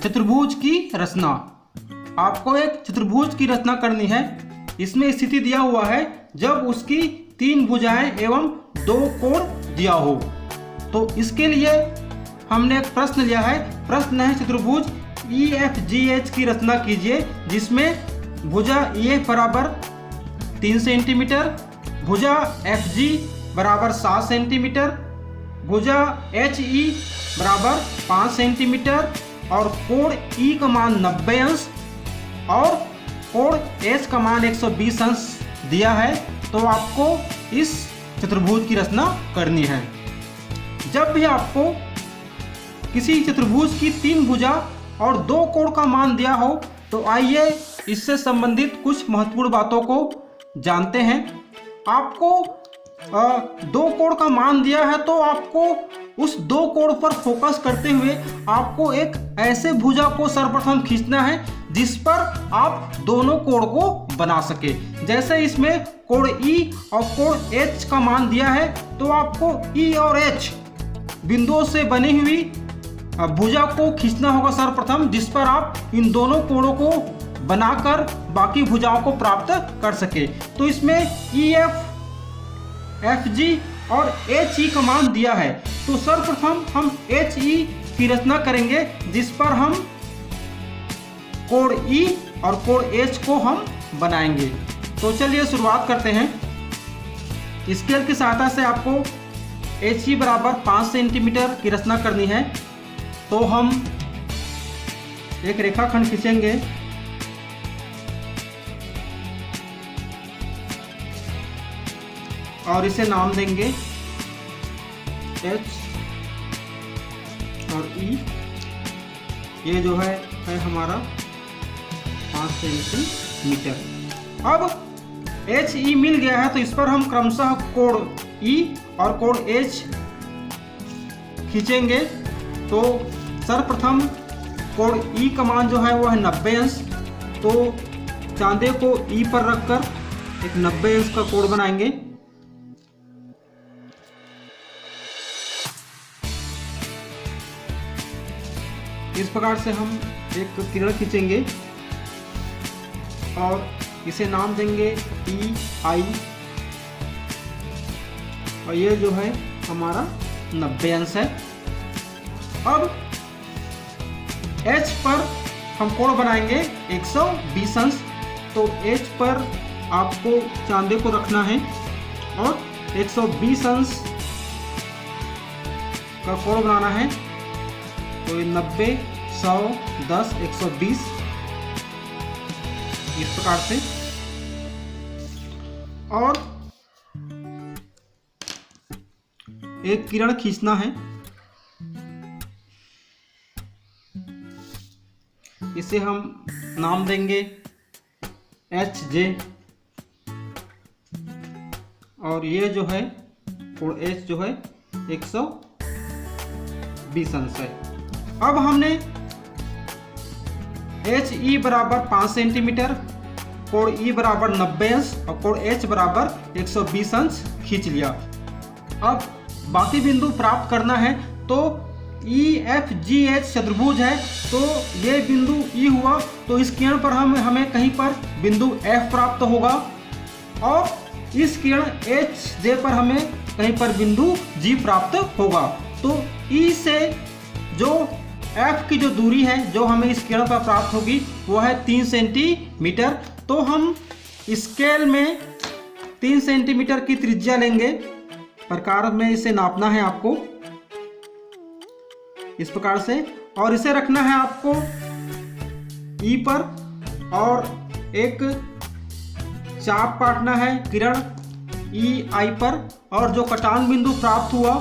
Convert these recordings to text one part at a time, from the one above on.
चतुर्भुज की रचना। आपको एक चतुर्भुज की रचना करनी है। इसमें स्थिति दिया हुआ है जब उसकी 3 भुजाएं एवं 2 कोण दिया हो। तो इसके लिए हमने एक प्रश्न लिया है। प्रश्न है चतुर्भुज EFGH की रचना कीजिए, जिसमें भुजा EF बराबर 3 सेंटीमीटर, भुजा FG बराबर 7 सेंटीमीटर, भुजा HE बराबर 5 सेंटीमीटर और कोण E का मान 90 अंश और कोण H का मान 120 अंश दिया है। तो आपको इस चतुर्भुज की रचना करनी है। जब भी आपको किसी चतुर्भुज की 3 भुजा और 2 कोण का मान दिया हो, तो आइए इससे संबंधित कुछ महत्वपूर्ण बातों को जानते हैं। आपको 2 कोण का मान दिया है, तो आपको उस 2 कोण पर फोकस करते हुए आपको एक ऐसे भुजा को सर्वप्रथम खींचना है जिस पर आप दोनों कोण को बना सके। जैसे इसमें कोण E और कोण H का मान दिया है, तो आपको E और H बिंदुओं से बनी हुई भुजा को खींचना होगा सर्वप्रथम, जिस पर आप इन दोनों कोणों को बनाकर बाकी भुजाओं को प्राप्त कर सके। तो इसमें EF, FG और HE का मान दिया है, तो सर्वप्रथम हम HE की रचना करेंगे, जिस पर हम कोण E और कोण H को हम बनाएंगे। तो चलिए शुरुआत करते हैं। स्केल की सहायता से आपको HE बराबर 5 सेंटीमीटर की रचना करनी है। तो हम एक रेखाखंड खींचेंगे और इसे नाम देंगे H और E। ये जो है हमारा 5 सेंटीमीटर। अब HE मिल गया है, तो इस पर हम क्रमशः कोण E और कोण H खींचेंगे। तो सर्वप्रथम कोण E का मान जो है वो है 90 अंश। तो चांदे को E पर रखकर एक 90 अंश का कोण बनाएंगे। इस प्रकार से हम एक किरण खींचेंगे और इसे नाम देंगे EI और ये जो है हमारा 90 अंश है। अब H पर हम कोण बनाएंगे 120 अंश। तो H पर आपको चांदे को रखना है और 120 अंश का कोण बनाना है। तो 90, 100, 10, 120 इस प्रकार से। और एक किरण खींचना है। इसे हम नाम देंगे HJ और ये जो है कोण H जो है 120 अंश है। अब हमने HE बराबर 5 सेंटीमीटर, कोण E बराबर 90 अंश और कोण H बराबर 120 अंश खींच लिया। अब बाकी बिंदु प्राप्त करना है। तो EFGH चतुर्भुज है, तो ये बिंदु E हुआ, तो इस किरण पर हमें कहीं पर बिंदु F प्राप्त होगा और इस किरण HJ पर हमें कहीं पर बिंदु G प्राप्त होगा। तो E से जो F की जो दूरी है जो हमें इस किरण पर प्राप्त होगी वो है 3 सेंटीमीटर। तो हम स्केल में 3 सेंटीमीटर की त्रिज्या लेंगे। प्रकार में इसे नापना है आपको इस प्रकार से, और इसे रखना है आपको E पर और एक चाप काटना है किरण EI पर, और जो कटान बिंदु प्राप्त हुआ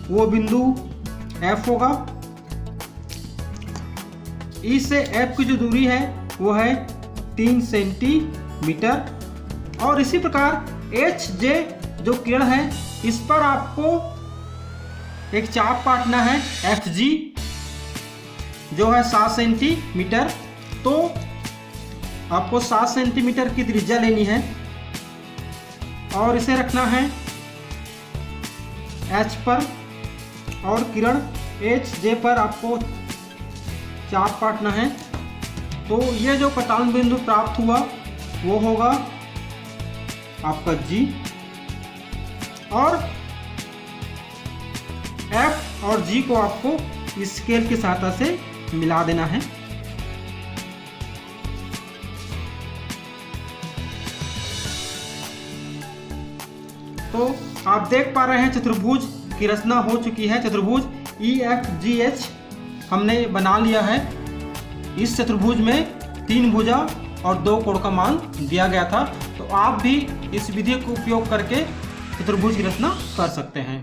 वो बिंदु F होगा। E से F की जो दूरी है वो है 3 सेंटीमीटर। और इसी प्रकार HJ जो किरण है इस पर आपको एक चाप काटना है FG जो है 7 सेंटीमीटर। तो आपको 7 सेंटीमीटर की त्रिज्या लेनी है और इसे रखना है H पर और किरण HJ पर आपको चाप काटना है। तो ये जो कटान बिंदु प्राप्त हुआ वो होगा आपका G, और F और G को आपको स्केल की सहायता से मिला देना है। तो आप देख पा रहे हैं चतुर्भुज की रचना हो चुकी है। चतुर्भुज EFGH हमने बना लिया है। इस चतुर्भुज में 3 भुजा और 2 कोण का मान दिया गया था। तो आप भी इस विधि का उपयोग करके चतुर्भुज की रचना कर सकते हैं।